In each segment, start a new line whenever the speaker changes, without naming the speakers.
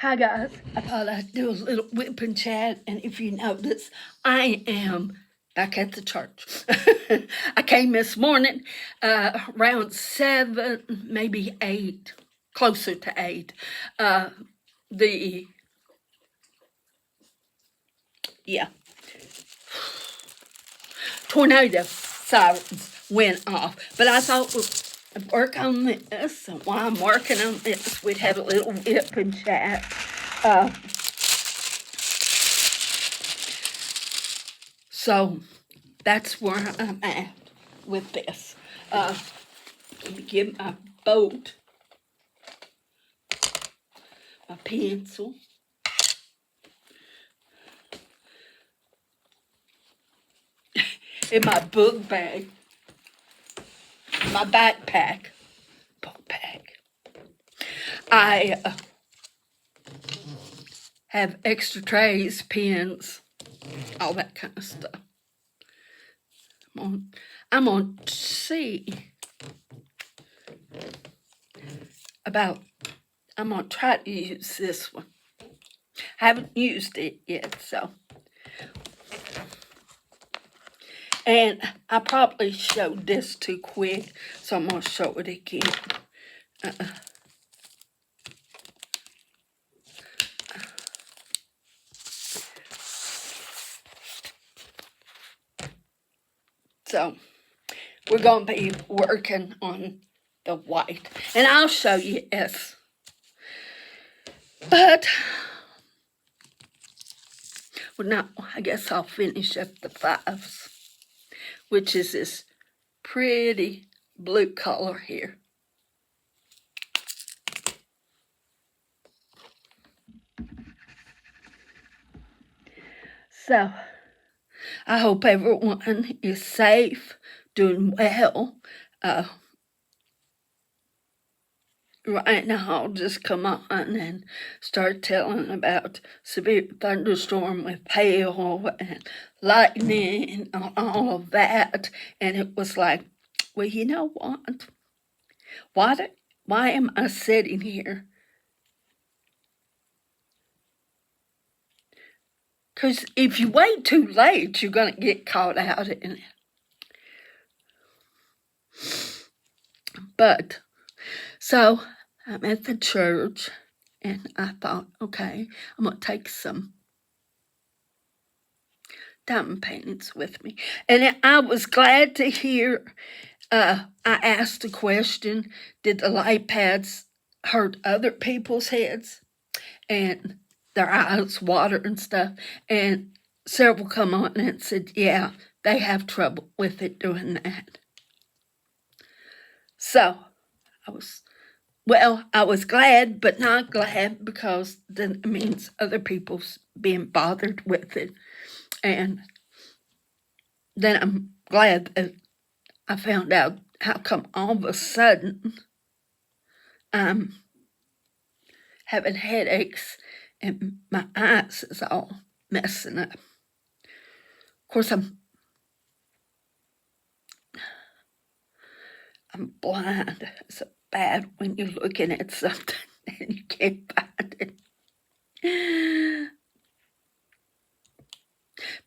Hi guys, I thought I'd do a little whip and chat, and if you notice, I am back at the church. I came this morning around 7, maybe 8, closer to 8. The tornado sirens went off, but I thought we'd work on this, and while I'm working on this, we'd have a little whip and chat. So that's where I'm at with this. Let me get my boat, my pencil. In my book bag, my backpack, book bag. I have extra trays, pens, all that kind of stuff. I'm on see about, I'm going to try to use this one. I haven't used it yet, so. And I probably showed this too quick, so I'm going to show it again. So we're going to be working on the white. And I'll show you if. But, well, now I guess I'll finish up the 5s, which is this pretty blue color here. So, I hope everyone is safe, doing well. Right now, I'll just come on and start telling about severe thunderstorm with hail and lightning and all of that. And it was like, well, you know what? Why am I sitting here? Because if you wait too late, you're going to get caught out in it. But, so I'm at the church, and I thought, okay, I'm going to take some diamond paintings with me. And I was glad to hear, I asked the question, did the light pads hurt other people's heads and their eyes water and stuff? And several come on and said, yeah, they have trouble with it doing that. So I was glad, but not glad, because then it means other people's being bothered with it. And then I'm glad that I found out how come all of a sudden I'm having headaches and my eyes is all messing up. Of course, I'm blind. It's bad when you're looking at something and you can't find it.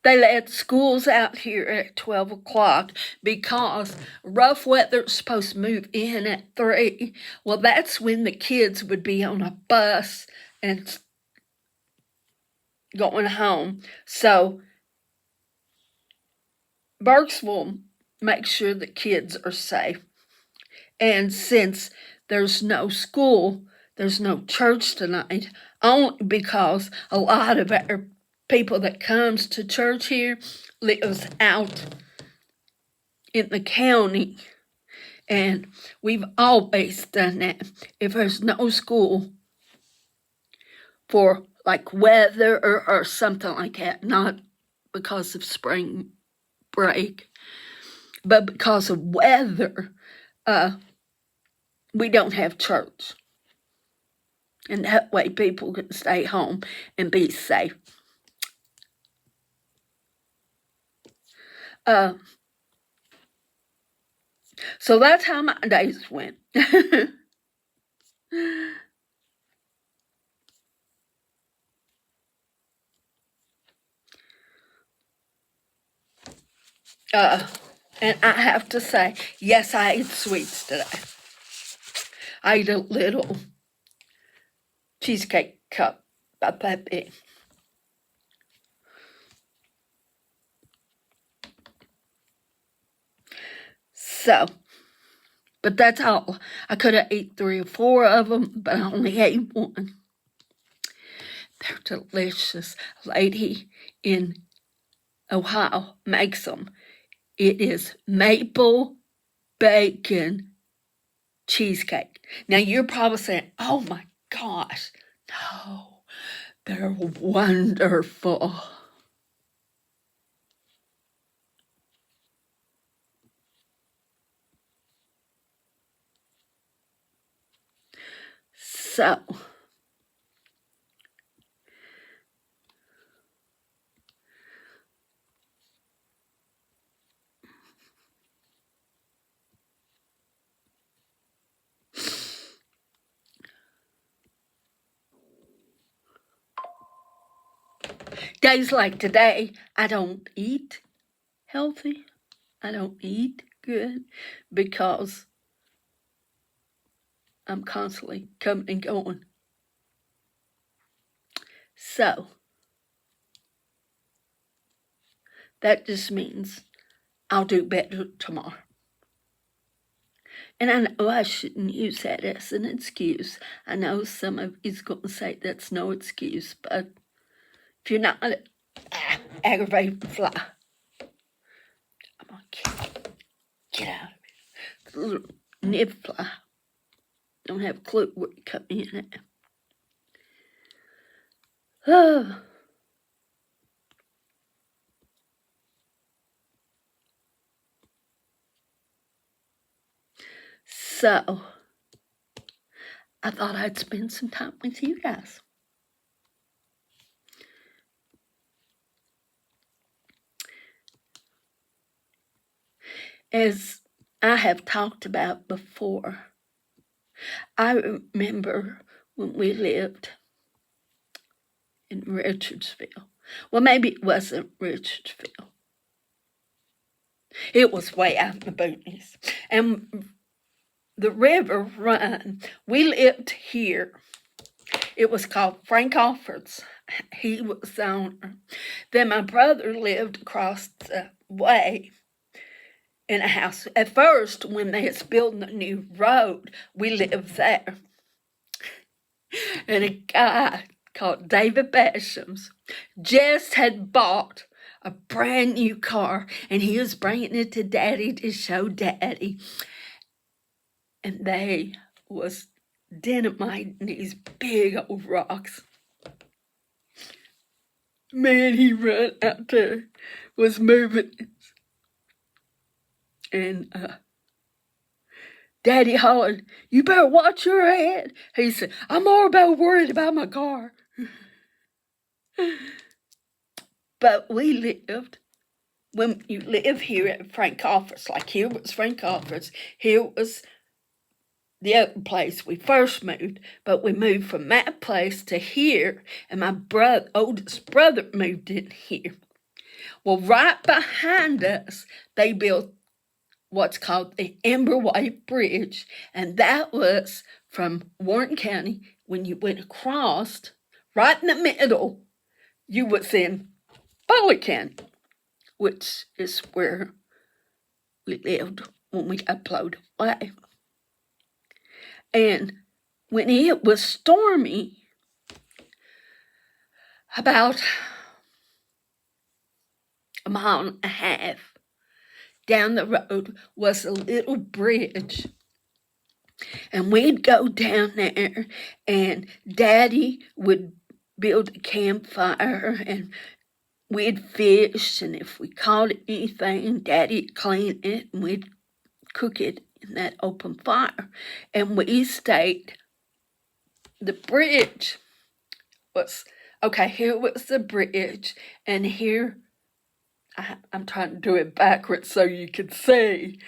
They let schools out here at 12 o'clock because rough weather's supposed to move in at 3. Well, that's when the kids would be on a bus and going home. So Burks will make sure the kids are safe. And since there's no school, there's no church tonight, only because a lot of our people that comes to church here lives out in the county, and we've always done that. If there's no school for like weather or something like that, not because of spring break, but because of weather, we don't have church. And that way people can stay home and be safe. So that's how my days went. And I have to say, yes, I ate sweets today. I ate a little cheesecake cup about that big. So, but that's all. I could have ate 3 or 4 of them, but I only ate one. They're delicious. A lady in Ohio makes them. It is maple bacon cheesecake. Now you're probably saying, oh my gosh, no, they're wonderful. So, days like today, I don't eat healthy. I don't eat good because I'm constantly coming and going. So, that just means I'll do better tomorrow. And I know I shouldn't use that as an excuse. I know some of you's going to say that's no excuse, but if you're not aggravated fly, I'm going to get out of it. The little nib fly don't have a clue where you come in at. Oh. So, I thought I'd spend some time with you guys. As I have talked about before, I remember when we lived in Richardsville. Well, maybe it wasn't Richardsville. It was way out in the boonies. And the river run. We lived here. It was called Frank Alford's. He was the owner. Then my brother lived across the way in a house. At first, when they was building a new road, we lived there. And a guy called David Basham's just had bought a brand new car, and he was bringing it to Daddy to show Daddy. And they was dynamiting these big old rocks. Man, he run out there, was moving. And Daddy hollered, "You better watch your head." He said, "I'm more about worried about my car." But we lived, when you live here at Frank Office, like here was Frank Office, here was the other place we first moved, but we moved from that place to here, and my oldest brother moved in here. Well, right behind us, they built what's called the Ember White Bridge, and that was from Warren County. When you went across, right in the middle, you was in Butler County, which is where we lived when we got plowed away. And when it was stormy, about a mile and a half down the road was a little bridge. And we'd go down there, and Daddy would build a campfire, and we'd fish, and if we caught anything, Daddy'd clean it, and we'd cook it in that open fire. And we stayed. The bridge was, okay, here was the bridge, and here, I'm trying to do it backwards so you can see.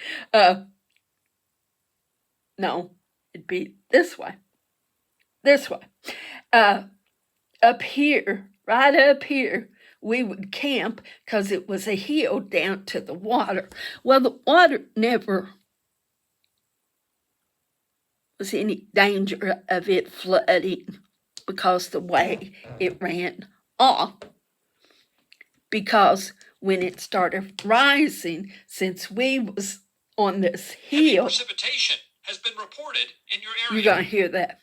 No, it'd be this way. This way. Up here, right up here, we would camp because it was a hill down to the water. Well, the water never was any danger of it flooding because the way it ran off. Because when it started rising, since we was on this hill,
heavy precipitation has been reported in your area.
You're going to hear that.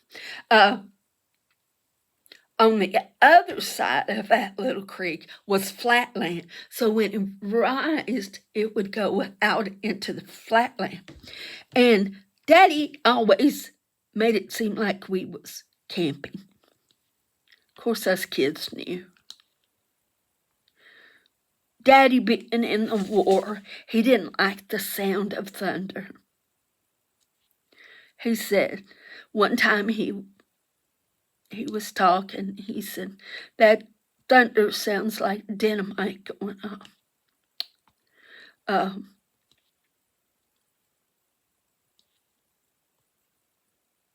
On the other side of that little creek was flatland. So when it rised, it would go out into the flatland. And Daddy always made it seem like we was camping. Of course, us kids knew. Daddy being in the war, he didn't like the sound of thunder. He said one time he was talking, he said, that thunder sounds like dynamite going off.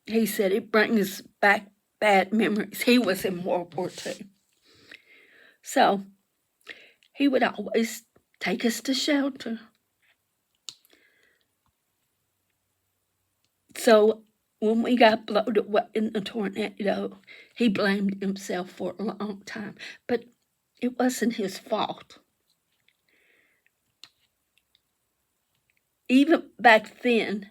He said it brings back bad memories. He was in World War II. So he would always take us to shelter. So when we got blown away in the tornado, he blamed himself for a long time. But it wasn't his fault. Even back then,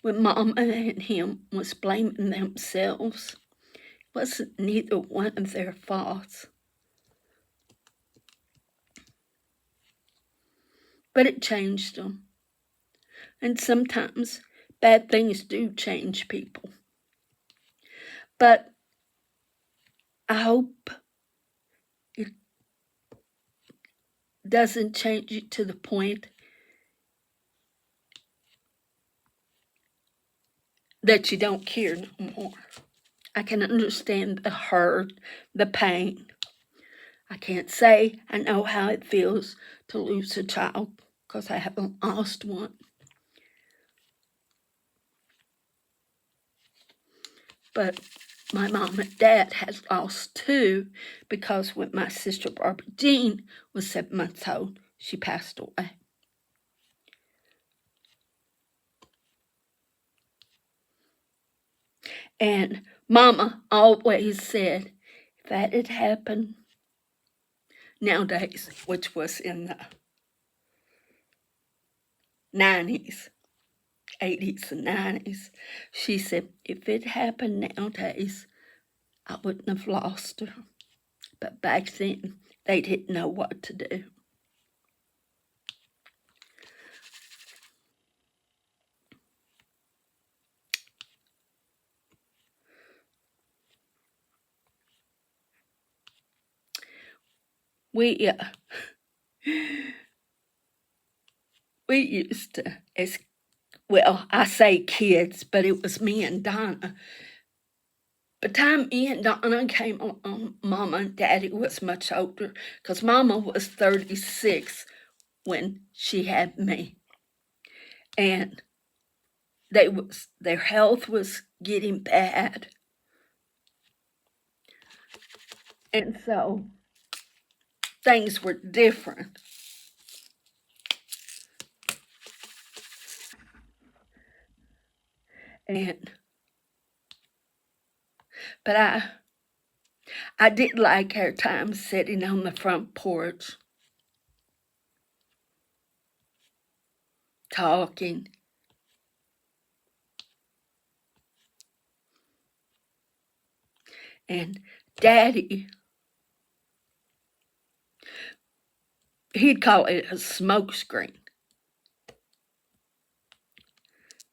when Mama and him was blaming themselves, it wasn't neither one of their faults. But it changed them. And sometimes bad things do change people. But I hope it doesn't change you to the point that you don't care no more. I can understand the hurt, the pain. I can't say I know how it feels to lose a child because I haven't lost one. But my mom and dad had lost two because when my sister Barbara Jean was 7 months old, she passed away. And Mama always said, if that had happened nowadays, which was in the 90s, 80s and 90s, she said, if it happened nowadays, I wouldn't have lost her. But back then, they didn't know what to do. We used to, I say kids, but it was me and Donna. By the time me and Donna came on, Mama and Daddy was much older because Mama was 36 when she had me. And their health was getting bad. And so things were different. But I did like our time sitting on the front porch, talking. And Daddy, he'd call it a smoke screen.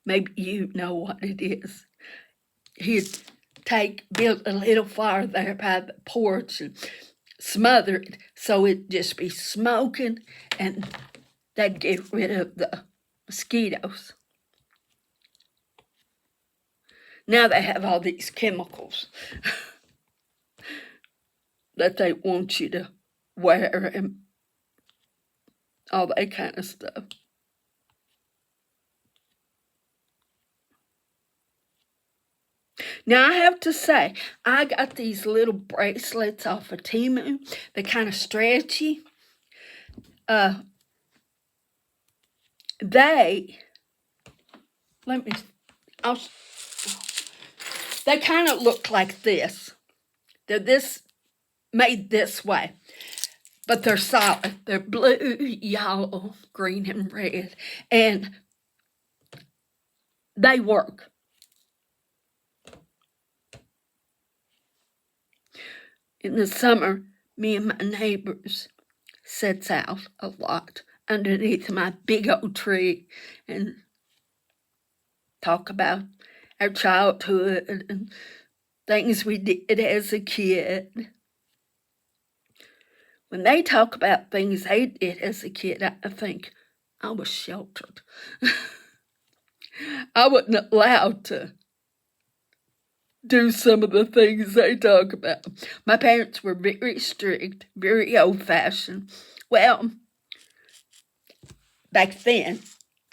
Maybe you know what it is. He'd build a little fire there by the porch and smother it so it'd just be smoking, and they'd get rid of the mosquitoes. Now they have all these chemicals that they want you to wear and all that kind of stuff. Now I have to say, I got these little bracelets off of Temu. They're kind of stretchy. They let me. I'll, they kind of look like this. They're made this way, but they're solid. They're blue, yellow, green, and red, and they work. In the summer, me and my neighbors sits out a lot underneath my big old tree and talk about our childhood and things we did as a kid. When they talk about things they did as a kid, I think I was sheltered. I wasn't allowed to do some of the things they talk about. My parents were very strict, very old-fashioned. Well, back then,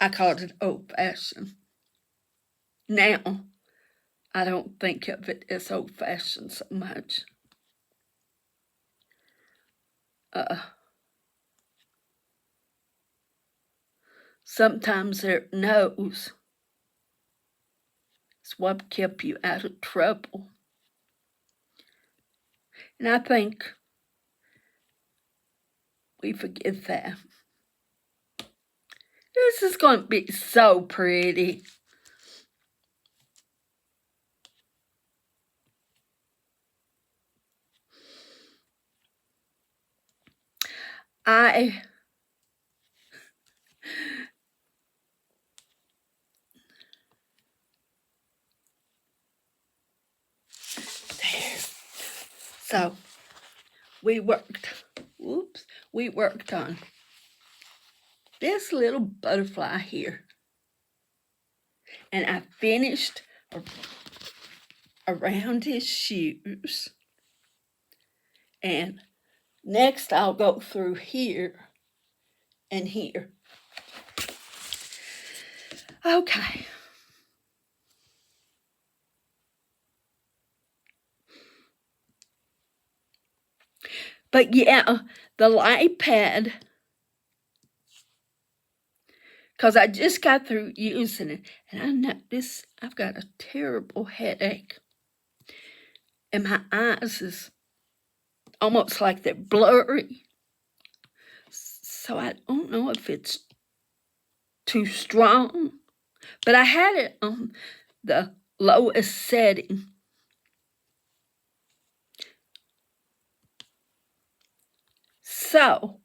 I called it old-fashioned. Now, I don't think of it as old-fashioned so much. Sometimes their nose is what kept you out of trouble. And I think we forget that. This is going to be so pretty. There. So we worked on this little butterfly here. And I finished around his shoes. And next I'll go through here and here. Okay. But yeah, the light pad, because I just got through using it, and I noticed I've got a terrible headache. And my eyes is almost like they're blurry. So I don't know if it's too strong. But I had it on the lowest setting. So,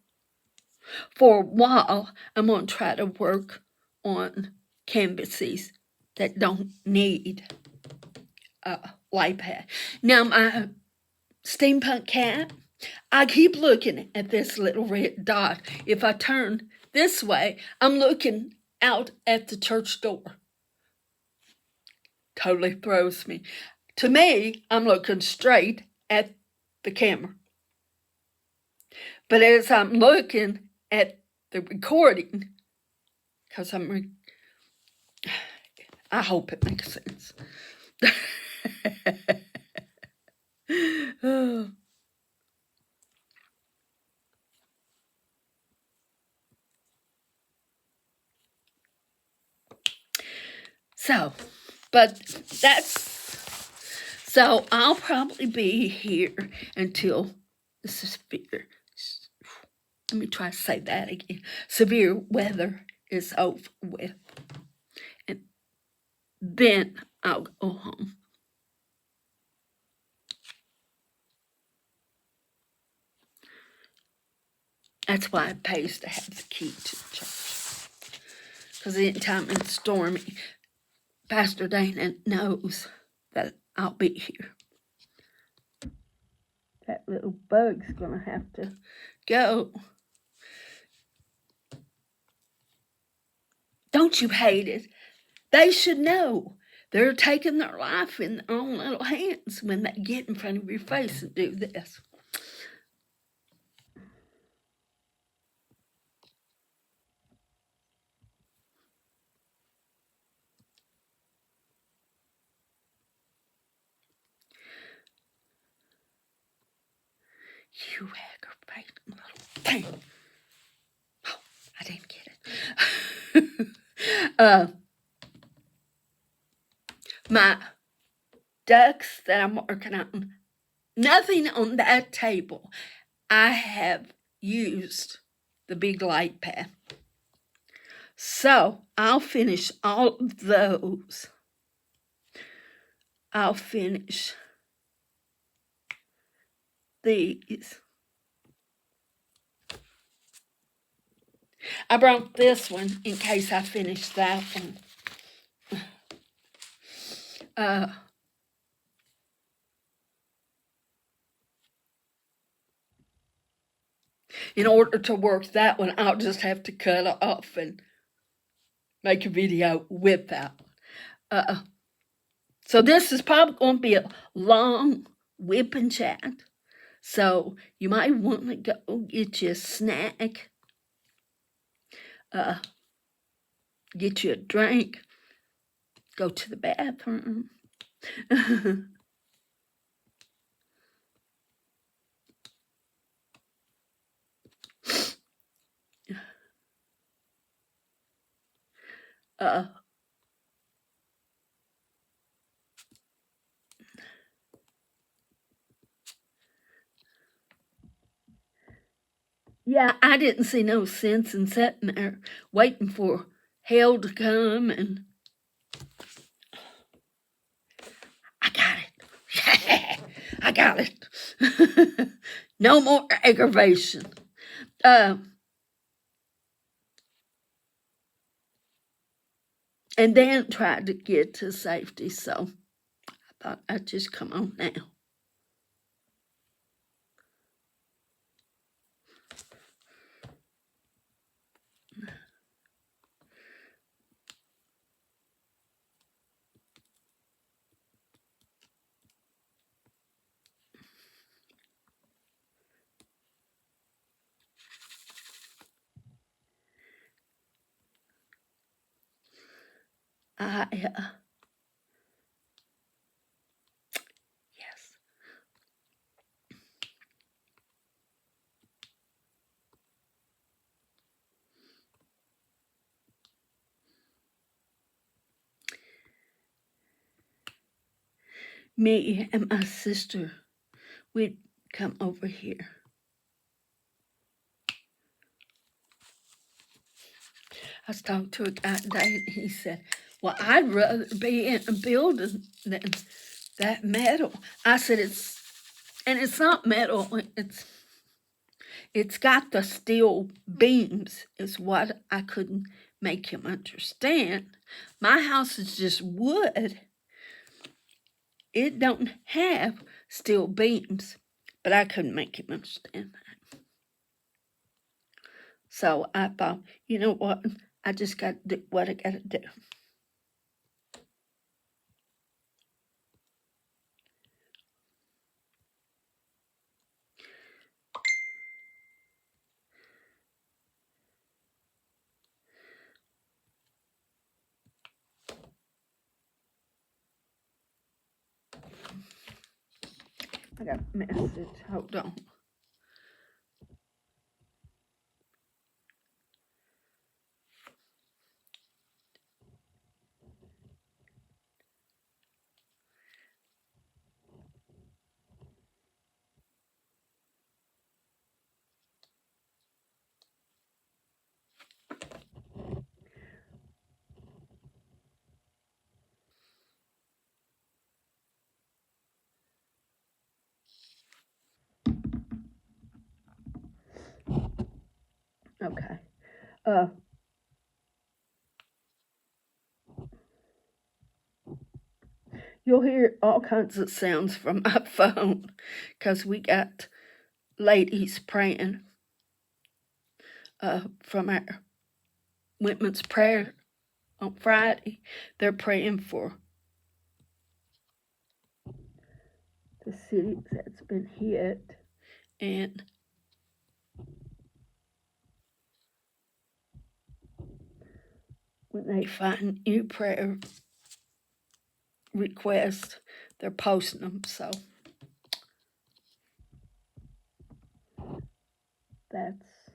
for a while, I'm going to try to work on canvases that don't need a light pad. Now, my steampunk cat, I keep looking at this little red dot. If I turn this way, I'm looking out at the church door. Totally throws me. To me, I'm looking straight at the camera. But as I'm looking at the recording, because I hope it makes sense. So I'll probably be here until the severe, let me try to say that again, severe weather is over with. And then I'll go home. That's why it pays to have the key to the church. Because anytime it's stormy, Pastor Dana knows that I'll be here. That little bug's gonna have to go. Don't you hate it? They should know. They're taking their life in their own little hands when they get in front of your face and do this. You aggravating little thing. Oh, I didn't get it. My ducks that I'm working on, nothing on that table. I have used the big light pad. So I'll finish all of those. I'll finish these. I brought this one in case I finish that one. In order to work that one, I'll just have to cut it off and make a video with that one. So this is probably going to be a long whip and chat. So you might want to go get you a snack, get you a drink, go to the bathroom. Yeah, I didn't see no sense in sitting there waiting for hell to come, and I got it. I got it. No more aggravation. And then tried to get to safety, so I thought I'd just come on now. Yes. Me and my sister, we'd come over here. I was talking to a guy today, and he said, well, I'd rather be in a building than that metal. I said, it's not metal, it's got the steel beams, is what I couldn't make him understand. My house is just wood. It don't have steel beams, but I couldn't make him understand that. So I thought, you know what? I just got to do what I got to do. I got a message. Hold on. Okay. You'll hear all kinds of sounds from my phone because we got ladies praying from our women's prayer on Friday. They're praying for the city that's been hit, and when they find new prayer requests, they're posting them. So That's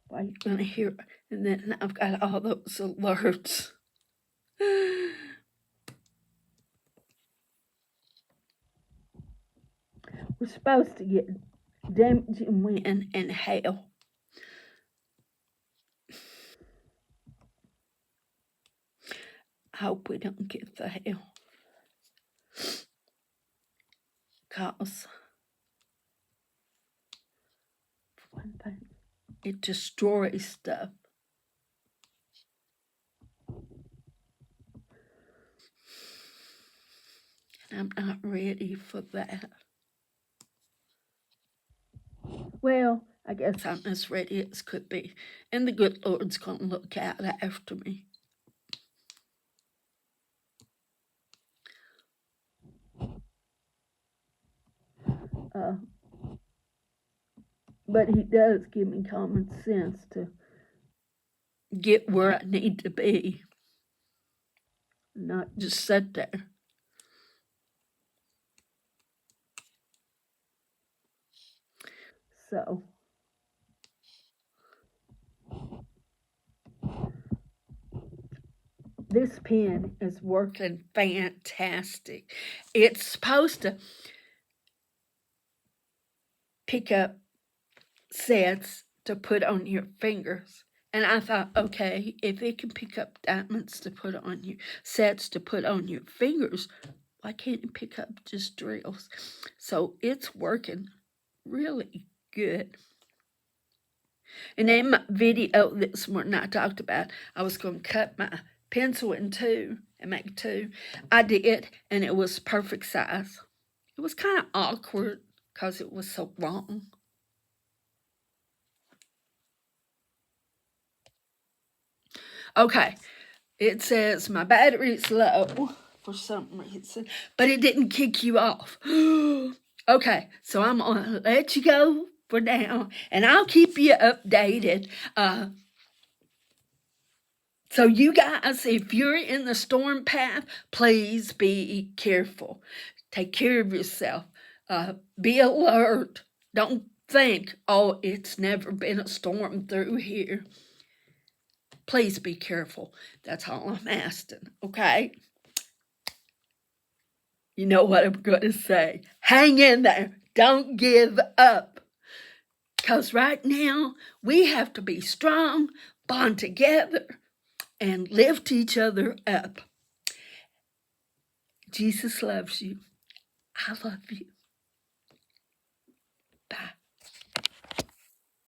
why you're going to hear. And then I've got all those alerts. We're supposed to get damaging wind and hail. I hope we don't get the hail. Because, for one thing, it destroys stuff. And I'm not ready for that. Well, I guess I'm as ready as could be. And the good Lord's going to look out after me. But he does give me common sense to get where I need to be, not just sit there. So, this pen is working fantastic. It's supposed to pick up sets to put on your fingers. And I thought, okay, if it can pick up diamonds to put on your sets to put on your fingers, why can't it pick up just drills? So it's working really good. And in my video this morning, I talked about I was going to cut my pencil in two and make two. I did, and it was perfect size. It was kind of awkward because it was so long. Okay, it says my battery's low for some reason, but it didn't kick you off. Okay, so I'm going to let you go for now, and I'll keep you updated. So you guys, if you're in the storm path, please be careful. Take care of yourself. Be alert. Don't think, oh, it's never been a storm through here. Please be careful. That's all I'm asking, okay? You know what I'm going to say. Hang in there. Don't give up. Because right now, we have to be strong, bond together, and lift each other up. Jesus loves you. I love you.